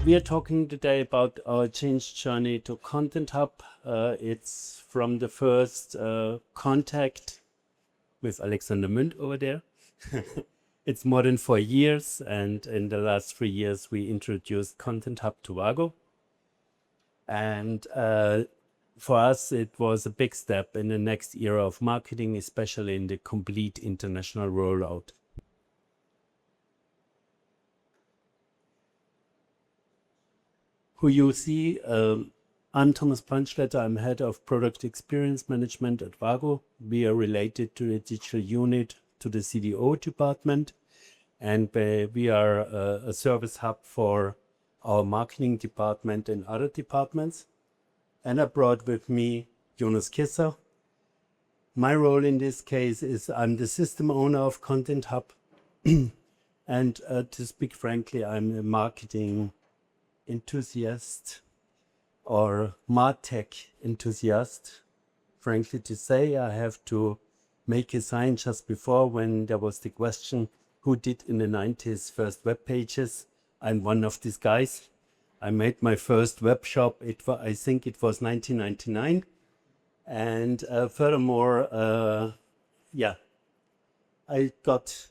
We are talking today about our change journey to Content Hub. It's from the first contact with Alexander Münd over there. It's more than 4 years, and in the last 3 years we introduced Content Hub to WAGO. And for us it was a big step in the next era of marketing, especially in the complete international rollout. Who you see, I'm Thomas Brandstätter. I'm head of product experience management at WAGO. We are related to the digital unit, to the CDO department, and we are a service hub for our marketing department and other departments. And I brought with me Jonas. My role in this case is I'm the system owner of Content Hub. And to speak frankly, I'm a marketing enthusiast or MarTech enthusiast. Frankly to say, I have to make a sign just before when there was the question, who did in the 90s first web pages? I'm one of these guys. I made my first web shop, I think it was 1999. And furthermore, I got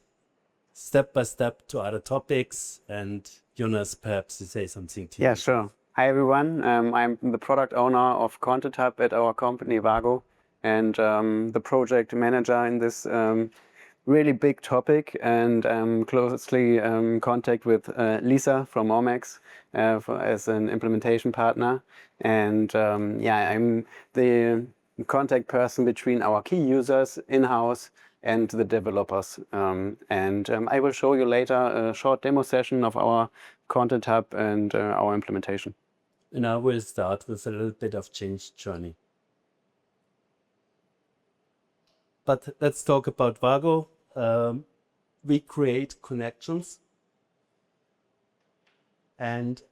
step by step to other topics, and Jonas, perhaps to say something to you. Yeah, sure. Hi everyone, I'm the product owner of Content Hub at our company WAGO, and the project manager in this really big topic, and closely contact with Lisa from Omex as an implementation partner. And I'm the contact person between our key users in-house and the developers. I will show you later a short demo session of our Content Hub and our implementation. And I will start with a little bit of change journey. But let's talk about WAGO. We create connections. And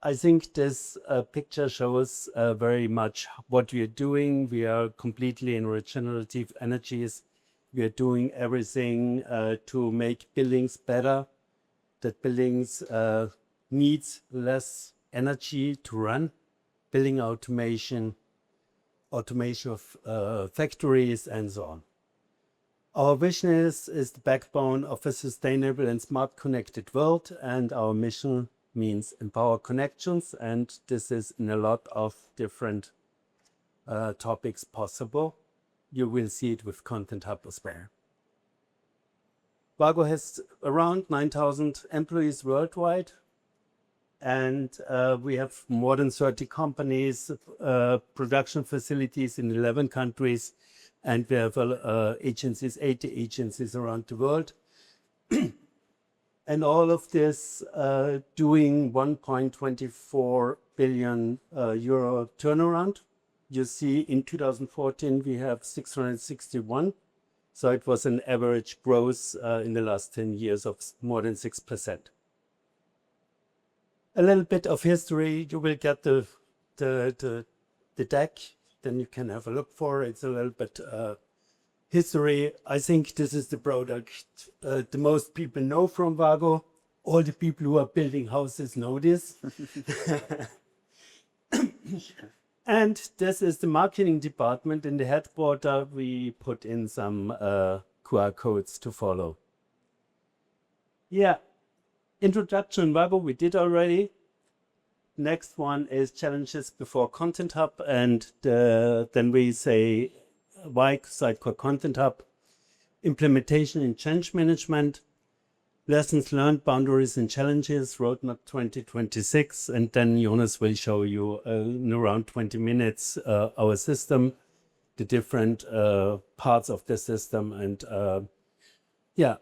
I think this picture shows very much what we are doing. We are completely in regenerative energies. We are doing everything to make buildings better, that buildings needs less energy to run, building automation of factories, and so on. Our vision is the backbone of a sustainable and smart connected world, and our mission means empower connections, and this is in a lot of different topics possible. You will see it with Content Hub as well. WAGO has around 9,000 employees worldwide, and we have more than 30 companies, production facilities in 11 countries, and we have 80 agencies around the world. And all of this doing 1.24 billion euro turnaround. You see, in 2014, we have 661. So it was an average growth in the last 10 years of more than 6%. A little bit of history, you will get the deck, then you can have a look for it. It's a little bit history. I think this is the product the most people know from WAGO. All the people who are building houses know this. And this is the marketing department. In the headquarters, we put in some QR codes to follow. Yeah, introduction WAGO we did already. Next one is challenges before Content Hub, and then we say why Sitecore Content Hub, implementation and change management, lessons learned, boundaries and challenges, roadmap 2026, and then Jonas will show you in around 20 minutes our system, the different parts of the system. And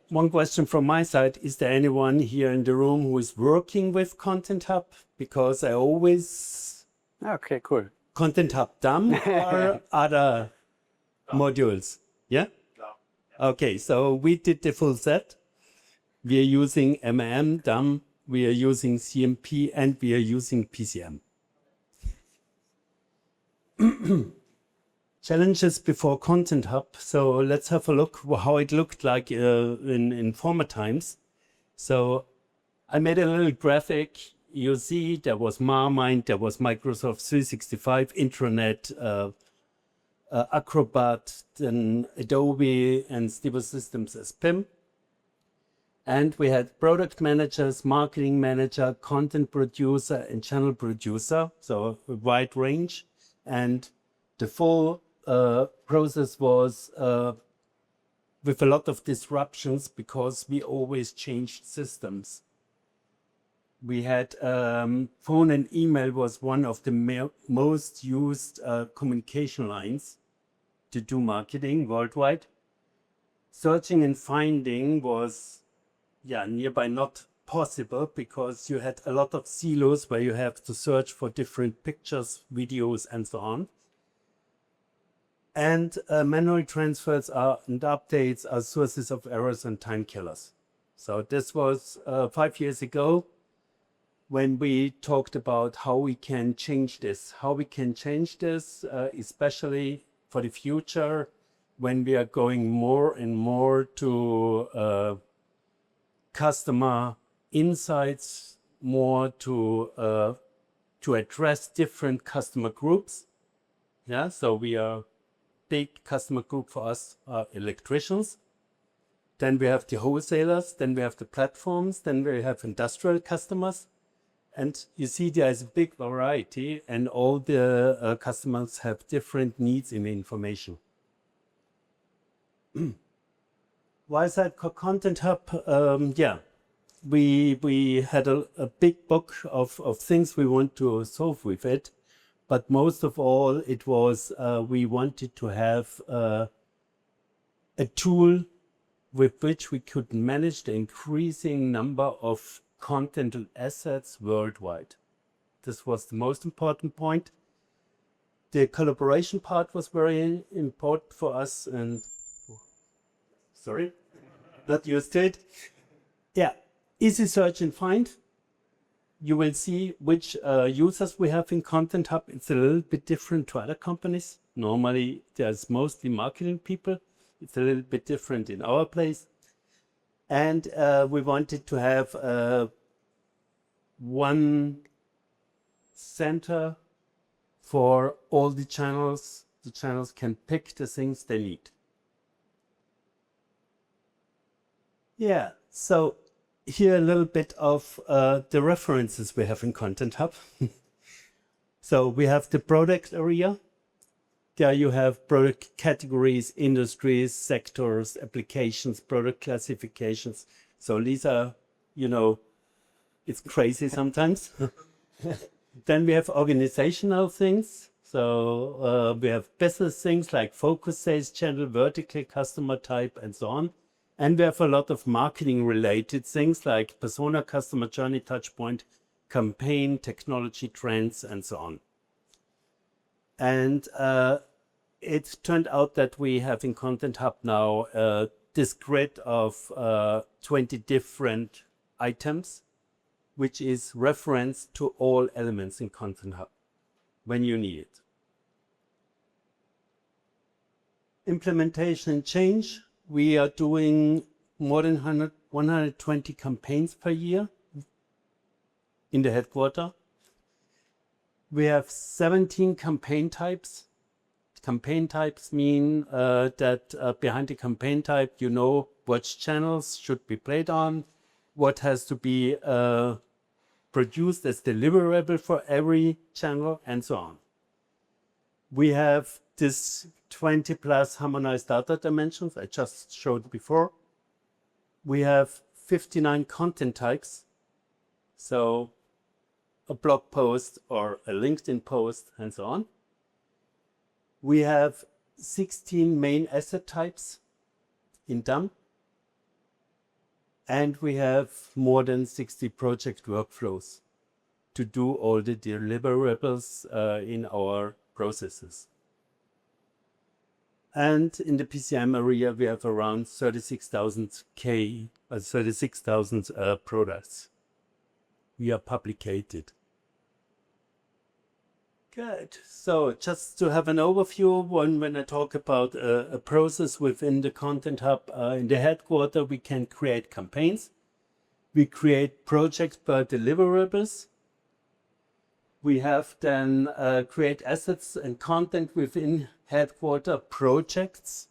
one question from my side: is there anyone here in the room who is working with Content Hub? Because I always Cool. Content Hub dumb or other modules. Yeah? Okay, so we did the full set. We are using MAM, DAM, we are using CMP, and we are using PCM. Challenges before Content Hub. So let's have a look how it looked like in former times. So I made a little graphic. you see there was Marmite, there was Microsoft 365, Intranet, Acrobat, then Adobe, and Stable Systems as PIM. And we had product managers, marketing manager, content producer, and channel producer, so a wide range. And the full process was with a lot of disruptions because we always changed systems. We had phone and email was one of the most used communication lines to do marketing worldwide. Searching and finding was nearby not possible because you had a lot of silos where you have to search for different pictures, videos, and so on. And manual transfers and updates are sources of errors and time killers. So this was 5 years ago when we talked about how we can change this. How we can change this, especially for the future, when we are going more and more to customer insights, more to address different customer groups. Yeah, so we are big customer group for us are electricians. Then we have the wholesalers, then we have the platforms, then we have industrial customers. And you see there is a big variety and all the customers have different needs in information. Why is that Content Hub? We had a big book of things we want to solve with it. But most of all, it was we wanted to have a tool with which we could manage the increasing number of content and assets worldwide. This was the most important point. The collaboration part was very important for us, and sorry, not used to it. Yeah, easy search and find. You will see which users we have in Content Hub. It's a little bit different to other companies. Normally, there's mostly marketing people. It's a little bit different in our place. And we wanted to have one center for all the channels. The channels can pick the things they need. Yeah, so here a little bit of the references we have in Content Hub. So we have the product area. There you have product categories, industries, sectors, applications, product classifications. So these are, you know, it's crazy sometimes. Then we have organizational things. So we have business things like focus, sales channel, vertical, customer type, and so on. And we have a lot of marketing related things like persona, customer journey, touchpoint, campaign, technology, trends, and so on. And it turned out that we have in Content Hub now this grid of 20 different items, which is reference to all elements in Content Hub when you need it. Implementation and change. We are doing more than 120 campaigns per year in the headquarters. We have 17 campaign types. Campaign types mean that behind the campaign type, you know which channels should be played on, what has to be produced as deliverable for every channel, and so on. We have this 20 plus harmonized data dimensions I just showed before. We have 59 content types. So a blog post or a LinkedIn post and so on. We have 16 main asset types in DAM. And we have more than 60 project workflows to do all the deliverables in our processes. And in the PCM area, we have around 36,000 products. We are publicated. Good. So just to have an overview, when I talk about a process within the Content Hub, in the headquarters, we can create campaigns. We create projects per deliverables. We have then create assets and content within headquarter projects.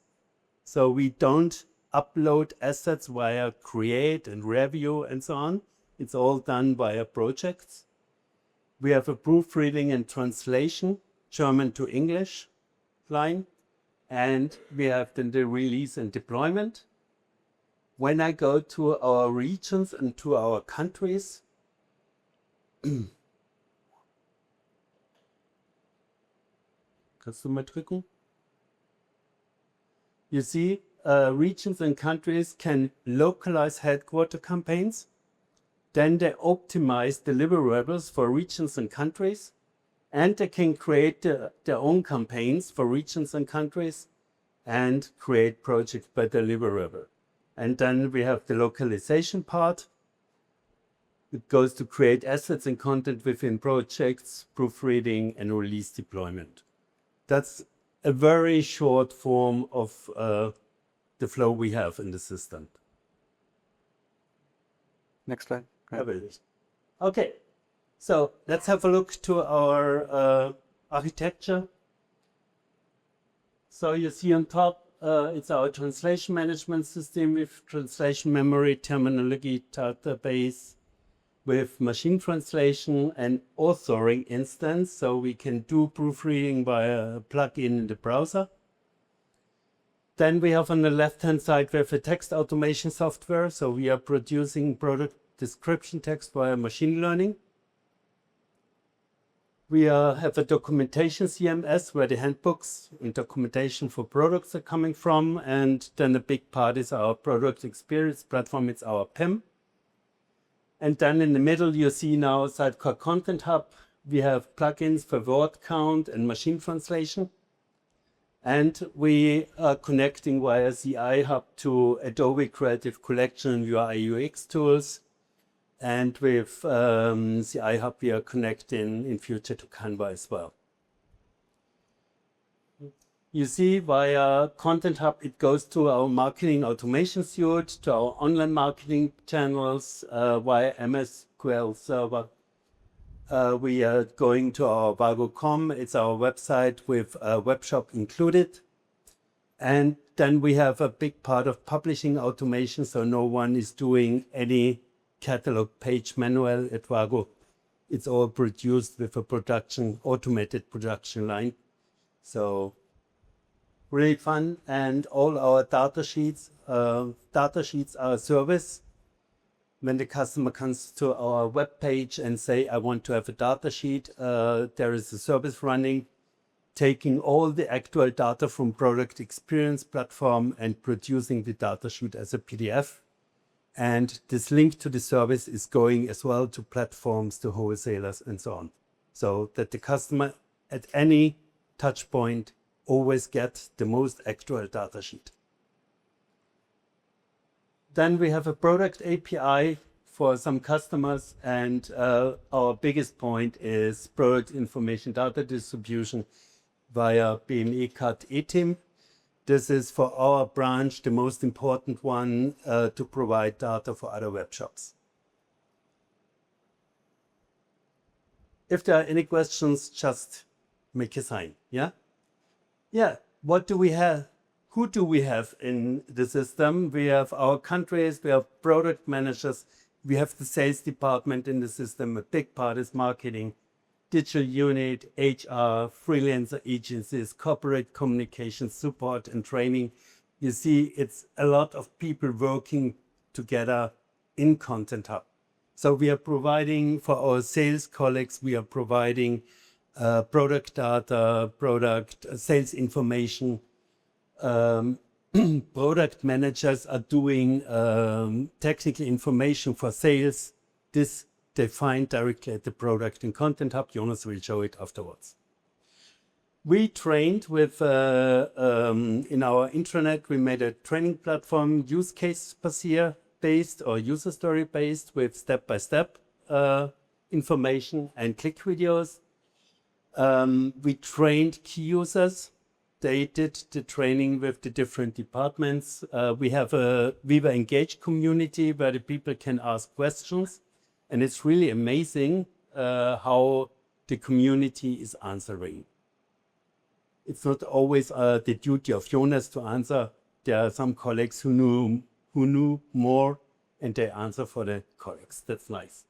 So we don't upload assets via create and review and so on. It's all done via projects. We have a proofreading and translation, German to English line. And we have then the release and deployment. When I go to our regions and to our countries, kannst du mal drücken? You see, regions and countries can localize headquarter campaigns. Then they optimize deliverables for regions and countries. And they can create their own campaigns for regions and countries and create projects by deliverable. And then we have the localization part. It goes to create assets and content within projects, proofreading, and release deployment. That's a very short form of the flow we have in the system. Next slide. Okay, so let's have a look to our architecture. So you see on top, it's our translation management system with translation memory, terminology database, with machine translation and authoring instance, so we can do proofreading via a plugin in the browser. Then we have on the left-hand side, we have a text automation software, so we are producing product description text via machine learning. We have a documentation CMS where the handbooks and documentation for products are coming from, and then a big part is our product experience platform, it's our PIM. And then in the middle, you see now Sitecore Content Hub. We have plugins for word count and machine translation. And we are connecting via CI Hub to Adobe Creative Collection UI UX tools. And with CI Hub, we are connecting in future to Canva as well. You see, via Content Hub, it goes to our marketing automation suite, to our online marketing channels via MSQL server. We are going to our WAGO.com. It's our website with a web shop included. And then we have a big part of publishing automation, so no one is doing any catalog page manual at WAGO. It's all produced with a automated production line. So really fun, and all our data sheets are a service. When the customer comes to our web page and say, I want to have a data sheet, there is a service running, taking all the actual data from product experience platform and producing the data sheet as a PDF. And this link to the service is going as well to platforms, to wholesalers, and so on. So that the customer at any touch point always get the most actual data sheet. Then we have a product API for some customers, and our biggest point is product information data distribution via BME CAD eTeam. This is for our branch, the most important one to provide data for other web shops. If there are any questions, just make a sign, yeah? Yeah, what do we have? Who do we have in the system? We have our countries, we have product managers, we have the sales department in the system. A big part is marketing, digital unit, HR, freelancer agencies, corporate communication, support and training. You see, it's a lot of people working together in Content Hub. So we are providing for our sales colleagues, we are providing product data, product sales information. Product managers are doing technical information for sales. This they find directly at the product in Content Hub. Jonas will show it afterwards. We trained with, in our intranet, we made a training platform, use case based or user story based with step-by-step information and click videos. We trained key users. They did the training with the different departments. We have a Viva Engage community where the people can ask questions. And it's really amazing how the community is answering. It's not always the duty of Jonas to answer. There are some colleagues who knew more, and they answer for the colleagues. That's nice.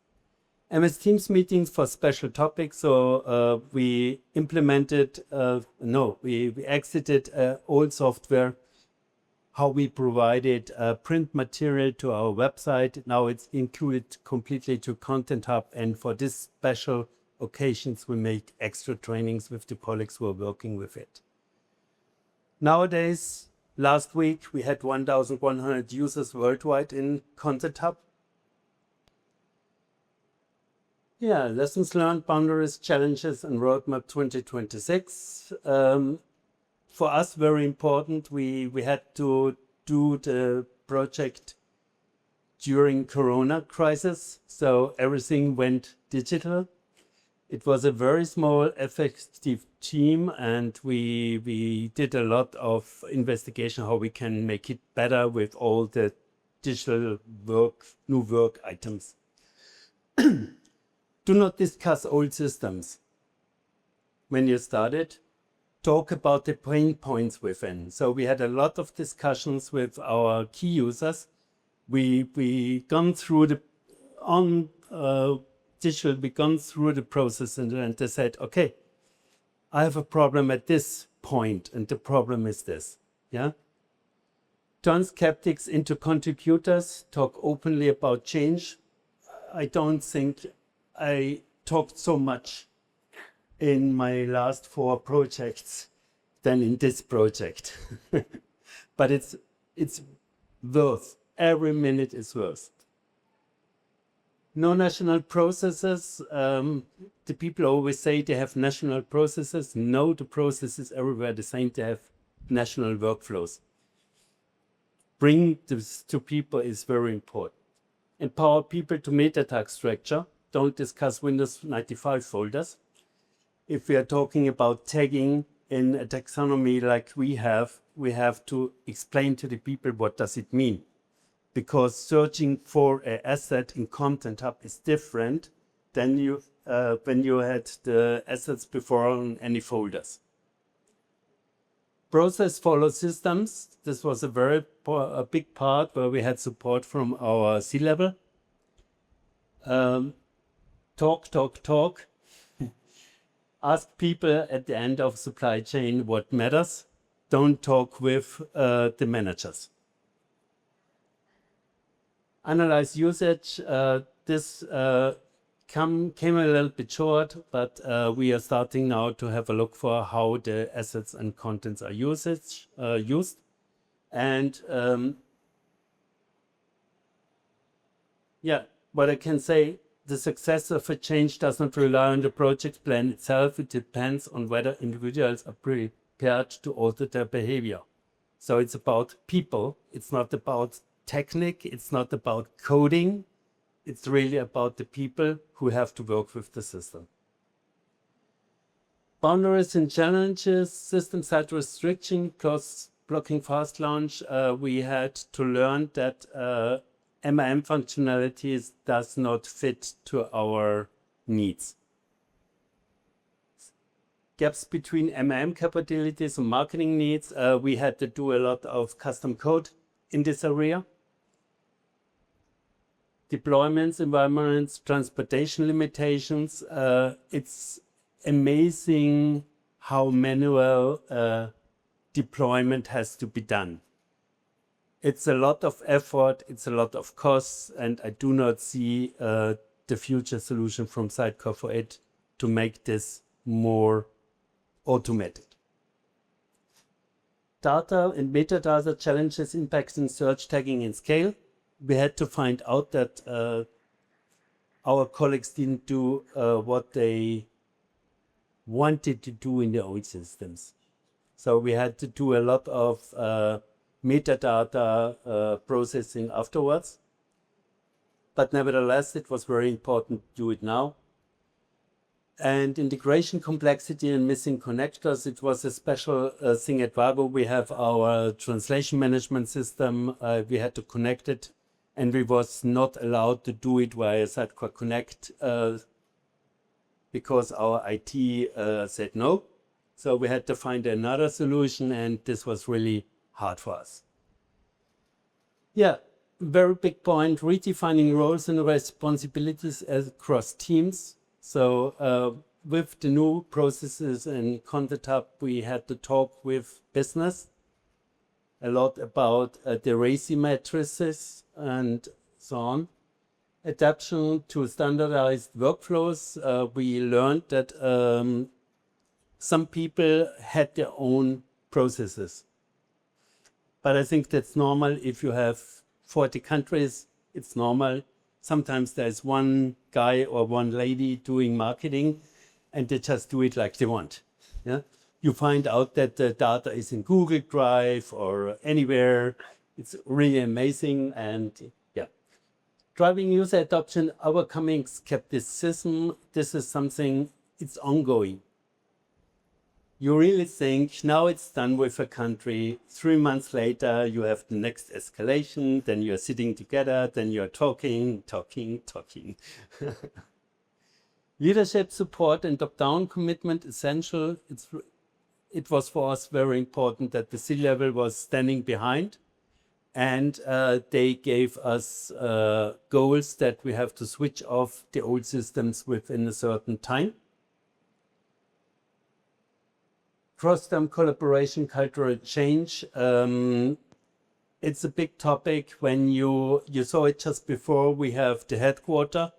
MS Teams meetings for special topics. So we implemented, we exited old software, how we provided print material to our website. Now it's included completely to Content Hub. And for this special occasions, we make extra trainings with the colleagues who are working with it. Nowadays, last week, we had 1,100 users worldwide in Content Hub. Yeah, lessons learned, boundaries, challenges, and roadmap 2026. For us, very important, we had to do the project during Corona crisis, so everything went digital. It was a very small, effective team, and we did a lot of investigation how we can make it better with all the digital work, new work items. Do not discuss old systems. When you started, talk about the pain points within. So we had a lot of discussions with our key users. We gone through the digital, we gone through the process, and they said, okay, I have a problem at this point, and the problem is this. Yeah. Turn skeptics into contributors. Talk openly about change. I don't think I talked so much in my last 4 projects than in this project. But it's worth, every minute is worth. No national processes. The people always say they have national processes. No, the processes everywhere the same. They have national workflows. Bring this to people is very important. Empower people to meta tag structure. Don't discuss Windows 95 folders. If we are talking about tagging in a taxonomy like we have to explain to the people what does it mean. Because searching for an asset in Content Hub is different than when you had the assets before on any folders. Process follow systems. This was a big part where we had support from our C-level. Talk. Ask people at the end of supply chain what matters. Don't talk with the managers. Analyze usage. This came a little bit short, but we are starting now to have a look for how the assets and contents are used. And yeah, what I can say, the success of a change does not rely on the project plan itself. It depends on whether individuals are prepared to alter their behavior. So it's about people. It's not about technique. It's not about coding. It's really about the people who have to work with the system. Boundaries and challenges, system side restriction, plus blocking fast launch. We had to learn that MAM functionalities does not fit to our needs. Gaps between MAM capabilities and marketing needs. We had to do a lot of custom code in this area. Deployments, environments, transportation limitations. It's amazing how manual deployment has to be done. It's a lot of effort, it's a lot of costs, and I do not see the future solution from Sitecore for it to make this more automated. Data and metadata challenges impacting search tagging and scale. We had to find out that our colleagues didn't do what they wanted to do in their old systems. So we had to do a lot of metadata processing afterwards. But nevertheless, it was very important to do it now. And integration complexity and missing connectors. It was a special thing at WAGO. We have our translation management system. We had to connect it, and we was not allowed to do it via Sitecore Connect because our IT said no. So we had to find another solution, and this was really hard for us. Yeah, very big point, redefining roles and responsibilities across teams. So with the new processes in Content Hub, we had to talk with business a lot about the RACI matrices and so on. Adaptation to standardized workflows. We learned that some people had their own processes. But I think that's normal. If you have 40 countries, it's normal. Sometimes there's one guy or one lady doing marketing, and they just do it like they want. Yeah? You find out that the data is in Google Drive or anywhere. It's really amazing. And yeah, driving user adoption, overcoming skepticism. This is something, it's ongoing. You really think now it's done with a country. 3 months later, you have the next escalation. Then you're sitting together. Then you're talking. Leadership support and top-down commitment essential. It was for us very important that the C-level was standing behind, and they gave us goals that we have to switch off the old systems within a certain time. Cross-term collaboration, cultural change. It's a big topic. When you saw it just before, we have the headquarter,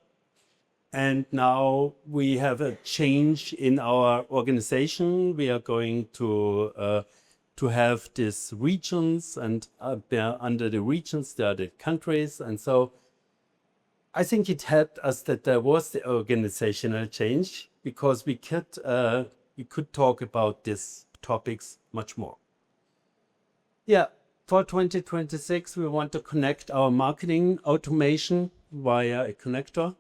and now we have a change in our organization. We are going to have these regions, and under the regions there are the countries, and so I think it helped us that there was the organizational change, because we could talk about these topics much more. Yeah, for 2026, we want to connect our marketing automation via a connector.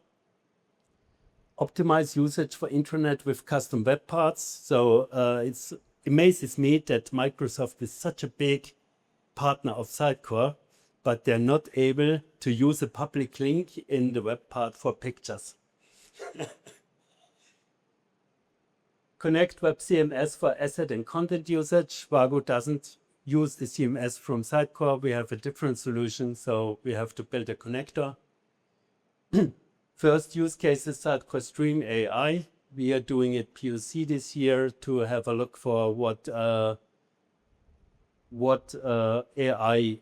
Optimize usage for intranet with custom web parts. So it amazes me that Microsoft is such a big partner of Sitecore, but they're not able to use a public link in the web part for pictures. Connect Web CMS for asset and content usage. WAGO doesn't use the CMS from Sitecore. We have a different solution, so we have to build a connector. First use case is Sitecore Stream AI. We are doing it POC this year to have a look for what AI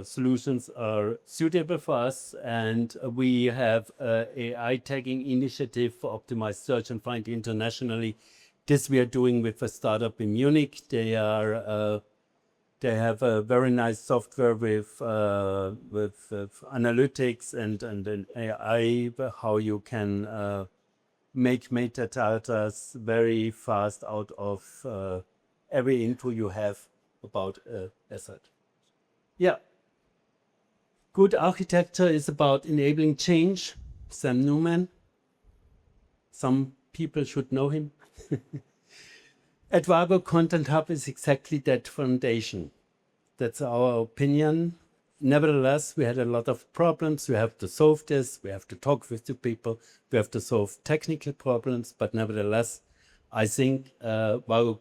solutions are suitable for us. And we have an AI tagging initiative for optimized search and find internationally. This we are doing with a startup in Munich. They have a very nice software with analytics and an AI, how you can make metadata very fast out of every info you have about an asset. Yeah. Good architecture is about enabling change. Sam Newman. Some people should know him. At WAGO, Content Hub is exactly that foundation. That's our opinion. Nevertheless, we had a lot of problems. We have to solve this. We have to talk with the people. We have to solve technical problems. But nevertheless, I think WAGO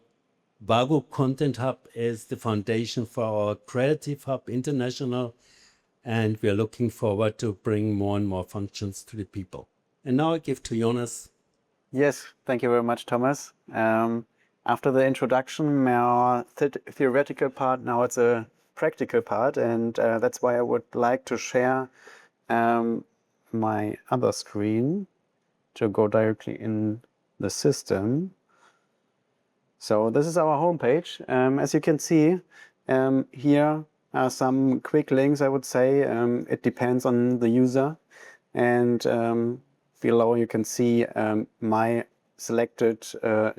Content Hub is the foundation for our Creative Hub International. And we are looking forward to bring more and more functions to the people. And now I give to Jonas. Yes, thank you very much, Thomas. After the introduction, my theoretical part, now it's a practical part, and that's why I would like to share my other screen to go directly in the system. So this is our homepage. As you can see, here are some quick links, I would say. It depends on the user. And below you can see my selected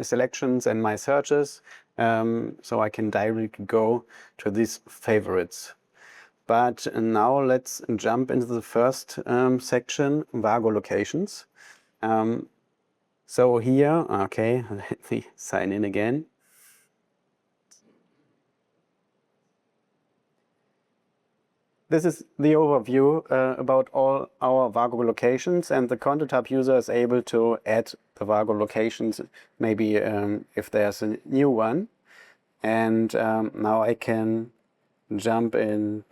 selections and my searches, so I can directly go to these favorites. But now let's jump into the first section, WAGO locations. So here, okay, let me sign in again. this is the overview about all our WAGO locations, and the Content Hub user is able to add the WAGO locations, maybe if there's a new one. And now I can jump in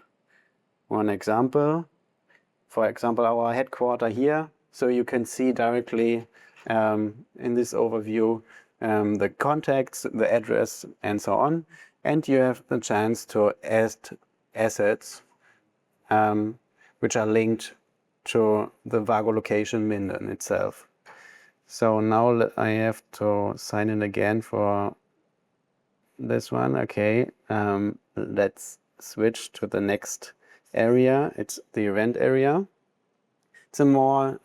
one example. For example, our headquarter here. So you can see directly in this overview the contacts, the address, and so on. And you have the chance to add assets which are linked to the WAGO location Minden itself. So now I have to sign in again for this one. Okay, let's switch to the next area. It's the event area. It's a more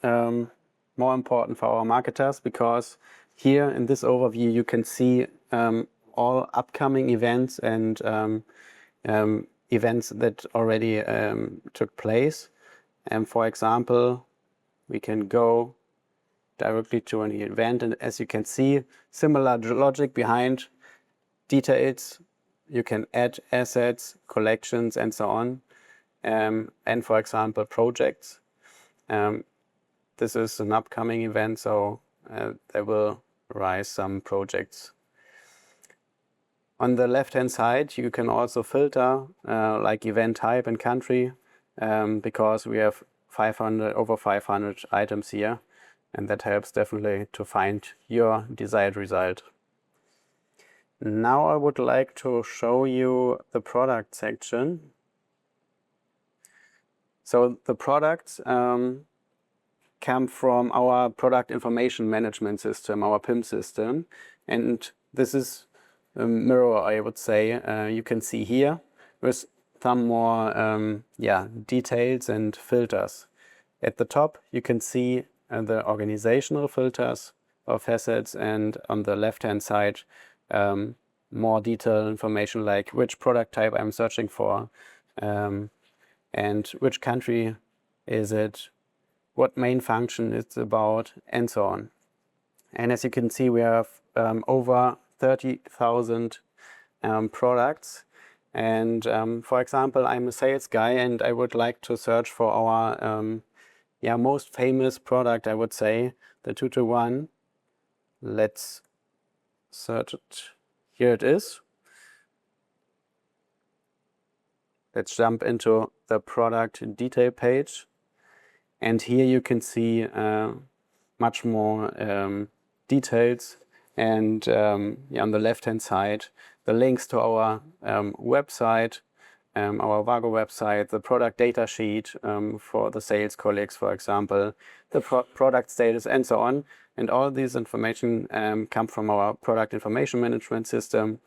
important for our marketers, because here in this overview you can see all upcoming events and events that already took place. And for example, we can go directly to an event, and as you can see, similar logic behind details. You can add assets, collections, and so on. And for example, projects. This is an upcoming event, so there will rise some projects. On the left-hand side, you can also filter like event type and country, because we have over 500 items here, and that helps definitely to find your desired result. Now I would like to show you the product section. So the products come from our product information management system, our PIM system, and this is a mirror, I would say. You can see here with some more details and filters. At the top you can see the organizational filters of assets, and on the left hand side more detailed information like which product type I'm searching for, and which country is it, what main function it's about, and so on. And as you can see, we have over 30,000 products. And for example, I'm a sales guy and I would like to search for our most famous product, I would say, the 2-to-1. Let's search it. Here it is. Let's jump into the product detail page. And here you can see much more details, and on the left hand side the links to our website, our WAGO website, the product data sheet for the sales colleagues, for example, the product status, and so on. And all these information come from our product information management system.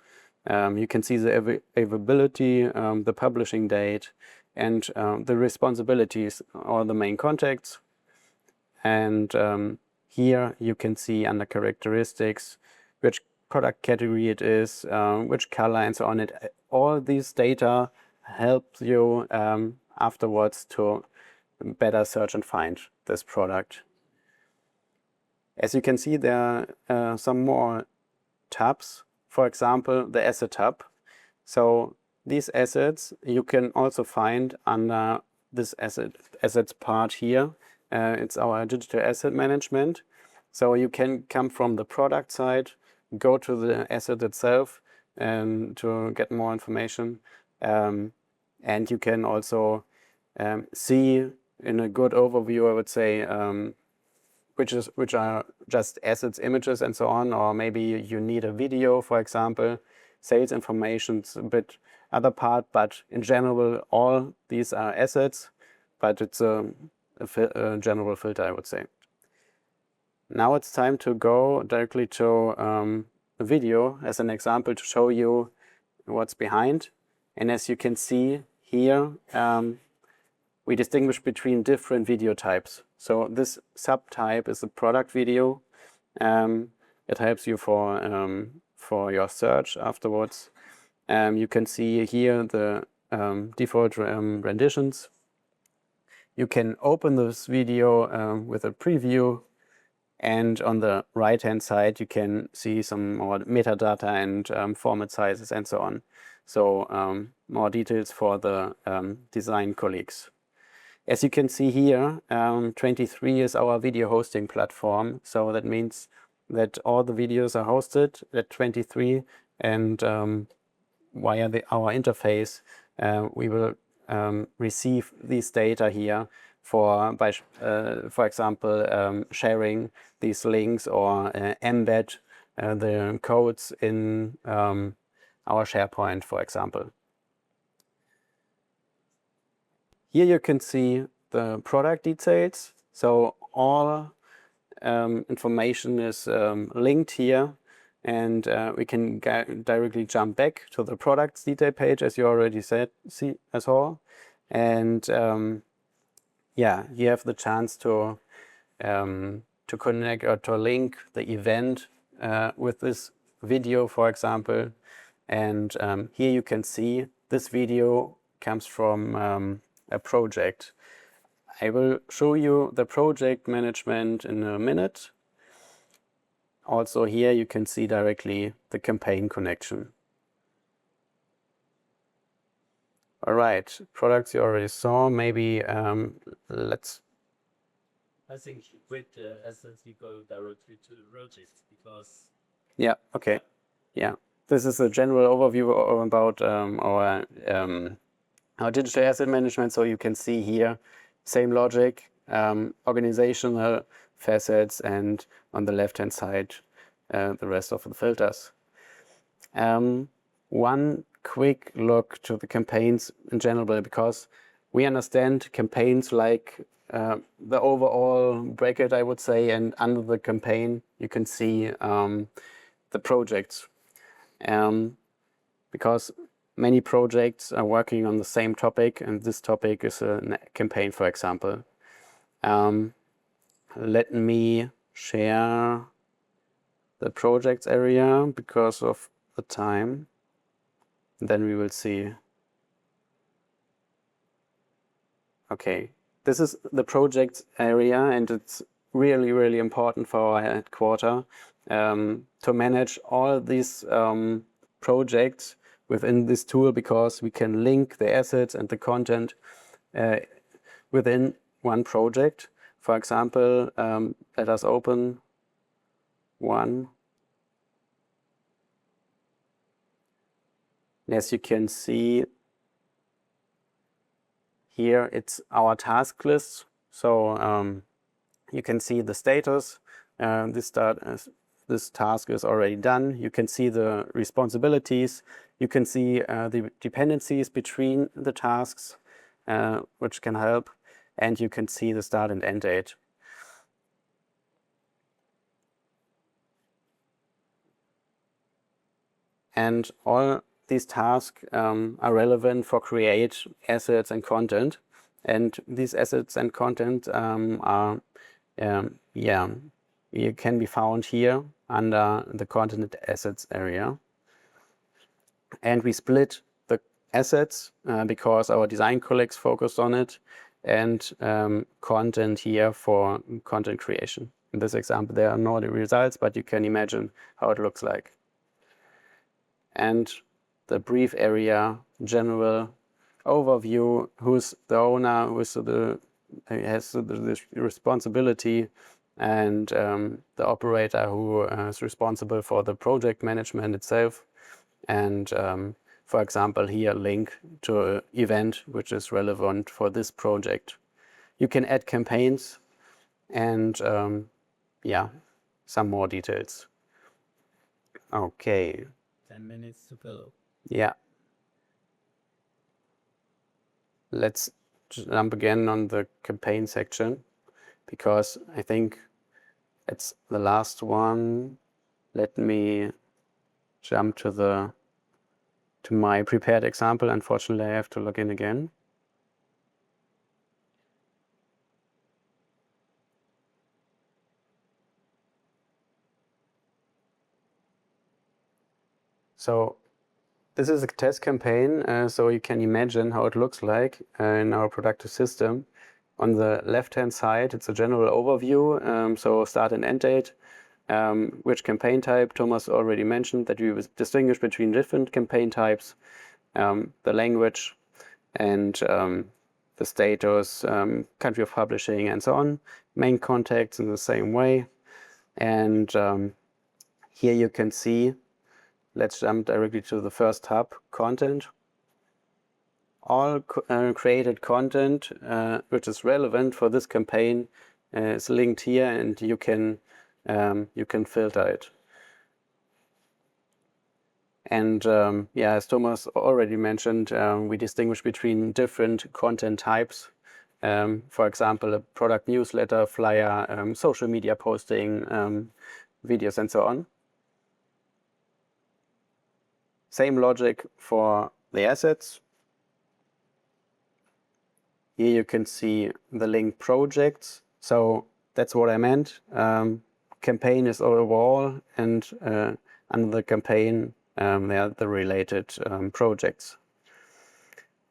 You can see the availability, the publishing date, and the responsibilities, or the main contacts. And here you can see under characteristics which product category it is, which color, and so on. All these data help you afterwards to better search and find this product. As you can see, there are some more tabs. For example, the asset tab. So these assets you can also find under this assets part here. It's our digital asset management. So you can come from the product side, go to the asset itself to get more information. And you can also see in a good overview, I would say, which are just assets, images, and so on. Or maybe you need a video, for example. Sales information's a bit other part, but in general, all these are assets, but it's a general filter, I would say. Now it's time to go directly to a video as an example to show you what's behind. And as you can see here, we distinguish between different video types. So this subtype is a product video. It helps you for your search afterwards. You can see here the default renditions. You can open this video with a preview, And on the right-hand side, you can see some more metadata and format sizes and so on. So more details for the design colleagues. As you can see here, 23 is our video hosting platform. So that means that all the videos are hosted at 23, and via our interface, we will receive these data here for example, sharing these links or embed the codes in our SharePoint, for example. Here you can see the product details. So all information is linked here, and we can directly jump back to the products detail page, as you already saw. And yeah, you have the chance to connect or to link the event with this video, for example. And here you can see this video comes from a project. I will show you the project management in a minute. Also here you can see directly the campaign connection. All right, products you already saw. Maybe let's... I think with the essence we go directly to the project because... Yeah, okay. Yeah, this is a general overview about our digital asset management. So you can see here, same logic, organizational facets, and on the left-hand side, the rest of the filters. One quick look to the campaigns in general, because we understand campaigns like the overall bracket, I would say, and under the campaign, you can see the projects. Because many projects are working on the same topic, and this topic is a campaign, for example. Let me share the projects area because of the time. Then we will see. Okay, this is the projects area, and it's really, really important for our headquarter to manage all these projects within this tool, because we can link the assets and the content within one project. For example, let us open one. As you can see here, it's our task list. So you can see the status. This task is already done. You can see the responsibilities. You can see the dependencies between the tasks, which can help. And you can see the start and end date. And all these tasks are relevant for create assets and content. And these assets and content are, you can be found here under the content assets area. And we split the assets because our design colleagues focused on it, and content here for content creation. In this example, there are no results, but you can imagine how it looks like. And the brief area, general overview, who's the owner, has the responsibility, and the operator who is responsible for the project management itself. And for example, here link to an event which is relevant for this project. You can add campaigns and some more details. Okay. 10 minutes to fill. Yeah. Let's jump again on the campaign section, because I think it's the last one. Let me jump to my prepared example. Unfortunately, I have to log in again. So this is a test campaign, so you can imagine how it looks like in our productive system. On the left-hand side, it's a general overview, so start and end date, which campaign type. Thomas already mentioned that we distinguish between different campaign types, the language, and the status, country of publishing, and so on. Main contacts in the same way. And here you can see, let's jump directly to the first hub, content. All created content which is relevant for this campaign is linked here, and you can filter it. And yeah, as Thomas already mentioned, we distinguish between different content types. For example, a product newsletter, flyer, social media posting, videos, and so on. Same logic for the assets. Here you can see the link projects. So that's what I meant. Campaign is overall, and under the campaign, there are the related projects.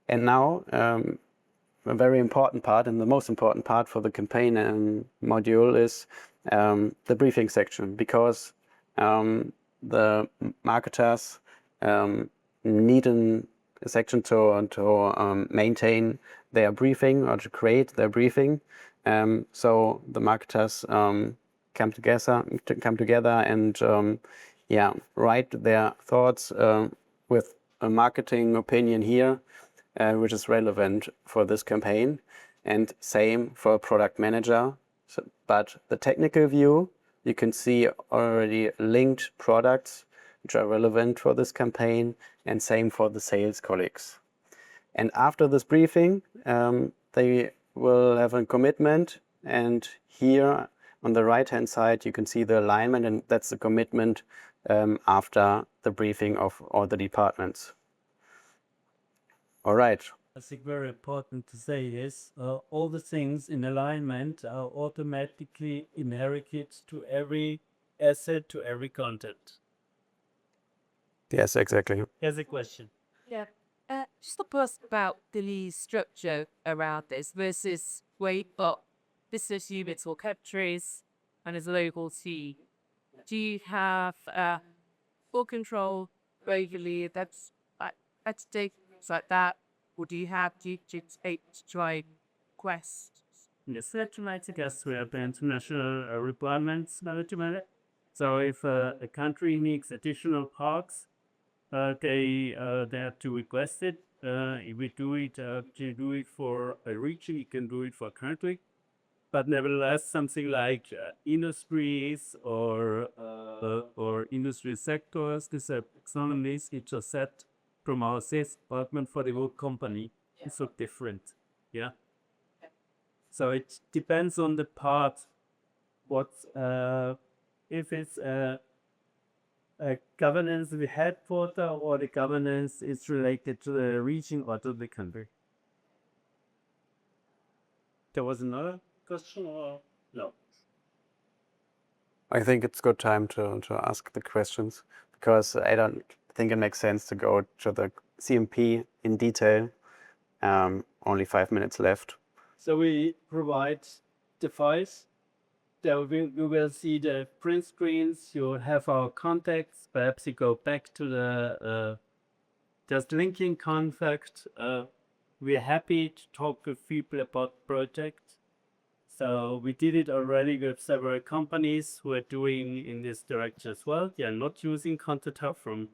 And now, a very important part, and the most important part for the campaign module is the briefing section, because the marketers need a section to maintain their briefing, or to create their briefing. So the marketers come together and yeah, write their thoughts with a marketing opinion here, which is relevant for this campaign, and same for a product manager. So, but the technical view, you can see already linked products which are relevant for this campaign, and same for the sales colleagues. And after this briefing, they will have a commitment, and here on the right-hand side you can see the alignment, and that's the commitment after the briefing of all the departments. All right. I think very important to say is all the things in alignment are automatically inherited to every asset, to every content. Yes, exactly. Here's a question. Yeah. Just to ask about the structure around this versus where you've got business units or countries and as a local team. Do you have full control globally? That's things like that, or do you take try quests? Yes, electronics, I guess we have the international requirements management. So if a country needs additional parks, they have to request it. If we do it for a region, you can do it for a country. But nevertheless, something like industries or industry sectors, these are taxonomies which are set from our sales department for the whole company. It's so different, yeah. So it depends on the part. What if it's a governance with headquarter, or the governance is related to the region or to the country? There was another question, or no? I think it's good time to ask the questions, because I don't think it makes sense to go to the CMP in detail. Only 5 minutes left. So we provide the files. There you will see the print screens. You have our contacts. Perhaps you go back to the just linking contact. We're happy to talk with people about projects. So we did it already with several companies who are doing in this direction as well. They are not using Content Hub from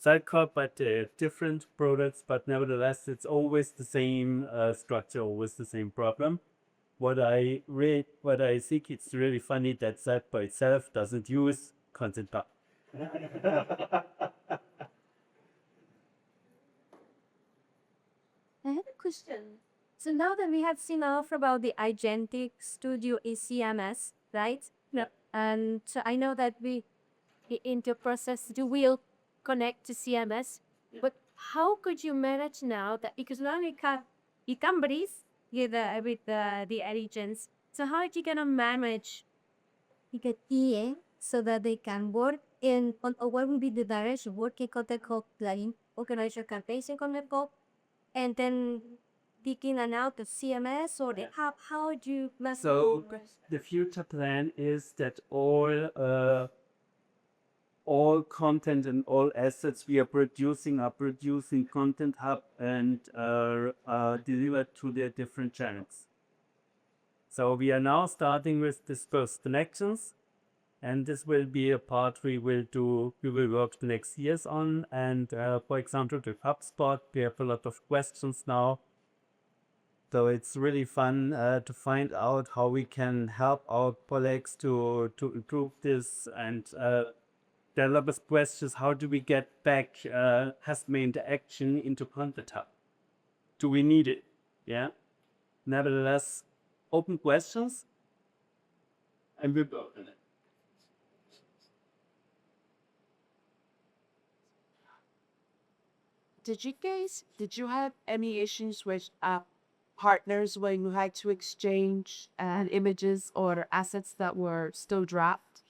Sitecore, but they're different products. But nevertheless, it's always the same structure, always the same problem. What I think it's really funny that Site by itself doesn't use Content Hub. I have a question. So now that we have seen enough about the agentic studio in CMS, right? Yeah. And so I know that in the process, you will connect to CMS, but how could you manage now that, because now we have the companies with the agents, so how are you gonna manage the TA so that they can work in on what will be the direction working content called planning, organize your campaigns in content code, and then digging and out the CMS or the hub? How do you mess So the future plan is that all content and all assets we are producing Content Hub and delivered to their different channels. So we are now starting with this first connections, and this will be a part we will work the next years on. And for example, with HubSpot, we have a lot of questions now. So it's really fun to find out how we can help our colleagues to improve this. And there are a lot of questions. How do we get back customer interaction into Content Hub? Do we need it? Yeah. Nevertheless, open questions, and we'll work on it. Did you have any issues with partners when you had to exchange images or assets that were still draft?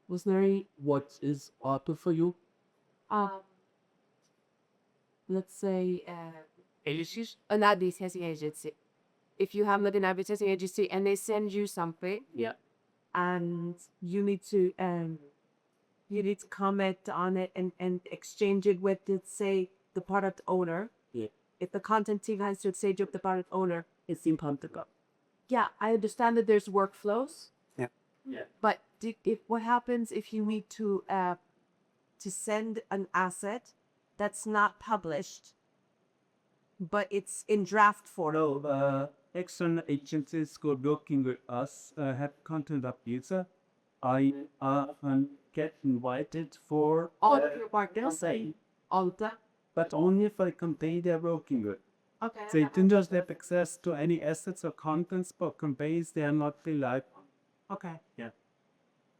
Was there any, What is auto for you? let's say, an advertising agency? If you have an advertising agency and they send you something, Yeah. and you need to comment on it and exchange it with, let's say, the product owner. Yeah. If the content team has to exchange with the product owner, It's in Content Hub. yeah, I understand that there's workflows. Yeah. Yeah. But what happens if you need to send an asset that's not published, but it's in draft form? No, external agencies who are working with us have Content Hub user. I get invited for All your partners, campaign, all of that. but only for the campaign they're working with. Okay. They don't just have access to any assets or contents for campaigns they are not live. Okay. Yeah.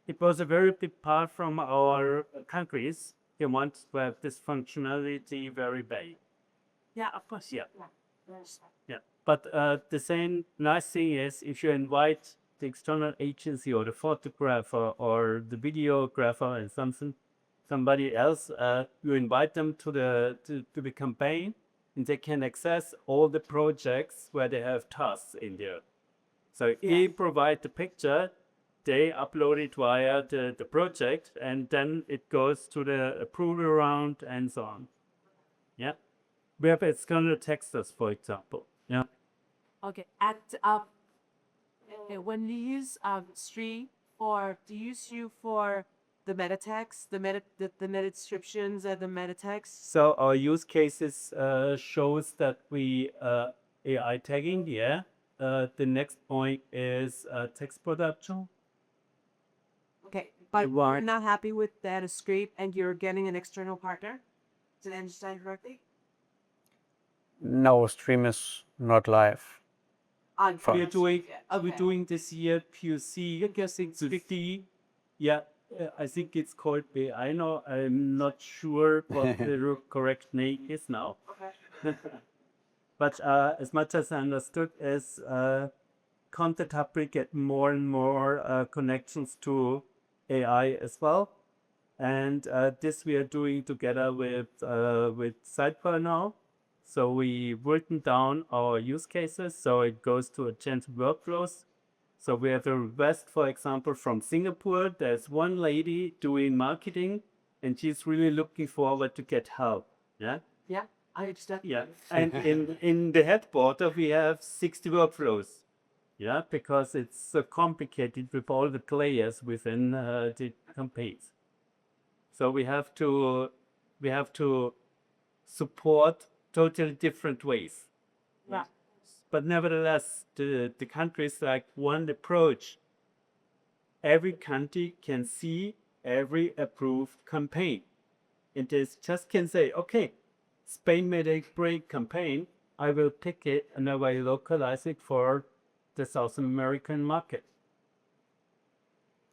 It was a very big part from our countries. They want to have this functionality very big. Yeah, of course, yeah. Yeah. But the same nice thing is if you invite the external agency or the photographer or the videographer and somebody else, you invite them to the campaign, and they can access all the projects where they have tasks in there. So you provide the picture, they upload it via the project, and then it goes to the approval round and so on. Yeah. We have external texters, for example. Yeah. Okay. When you use Stream, or do you use you for the meta text, the meta descriptions, and the meta text? So our use cases shows that we AI tagging. Yeah. The next point is text production. Okay, but You you're are- not happy with that script, and you're getting an external partner. Did I understand correctly? No, stream is not live. We're doing this year POC. I guess it's 50. Yeah, I think it's called I know. I'm not sure what the correct name is now. Okay. But as much as I understood, is Content Hub will get more and more connections to AI as well, and this we are doing together with Sitecore now. So we've written down our use cases, so it goes to agentic workflows. So we have a request, for example, from Singapore. There's one lady doing marketing, and she's really looking forward to get help. Yeah. Yeah, I understand. Yeah, and in the headquarter we have 60 workflows. Yeah, because it's so complicated with all the players within the campaigns. So we have to support totally different ways. Yeah. But nevertheless, the countries like one approach. Every country can see every approved campaign. And they just can say, okay, Spain made a great campaign. I will pick it and I will localize it for the South American market.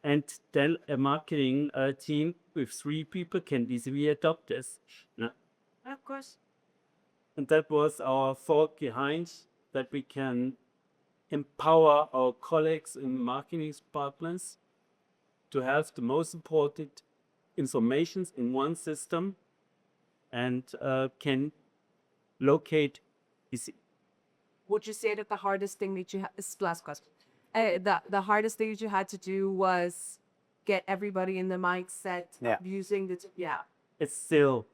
And then a marketing team with 3 people can easily adopt this. Yeah. Of course. And that was our thought behind, that we can empower our colleagues in marketing departments to have the most important information in one system, and can locate is Would you say that the hardest thing that you had, this is the last question, the hardest thing that you had to do was get everybody in the mindset Yeah. of using the, it's still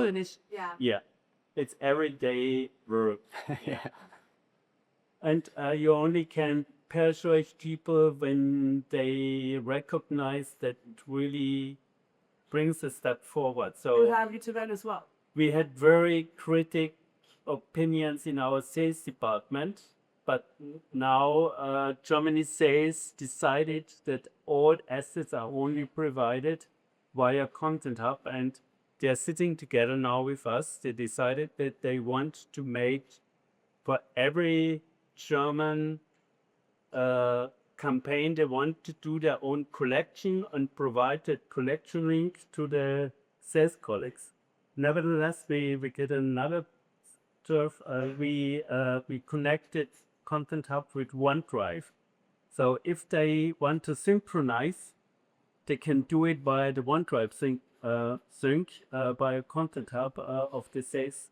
an issue. Yeah. yeah, it's everyday work. Yeah. And you only can persuade people when they recognize that it really brings a step forward. You So have you to that as well. we had very critic opinions in our sales department, but now Germany sales decided that all assets are only provided via Content Hub, and they're sitting together now with us. They decided that they want to make for every German campaign, they want to do their own collection and provide that collection link to the sales colleagues. Nevertheless, we get another turf. We connected Content Hub with OneDrive. So if they want to synchronize, they can do it by the OneDrive sync by a Content Hub of the sales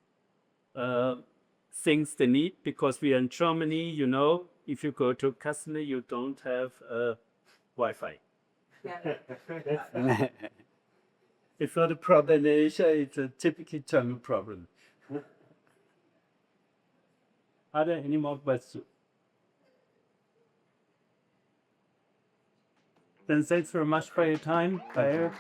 things they need, because we are in Germany, you know, if you go to a customer, you don't have Wi-Fi. Yeah. It's not a problem in Asia, it's a typically German problem. Are there any more questions? Then thanks very much for your time. Bye.